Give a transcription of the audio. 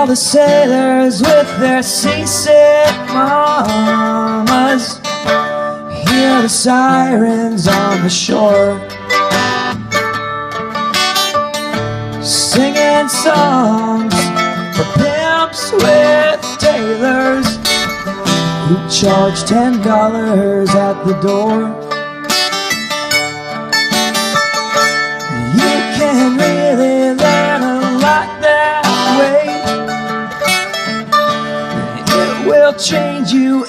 all the sailors with their seasick mamas hear the sirens on the shore, singing songs for pimps with tailors who charge $10 at the door. You can really learn a lot that way. It will change you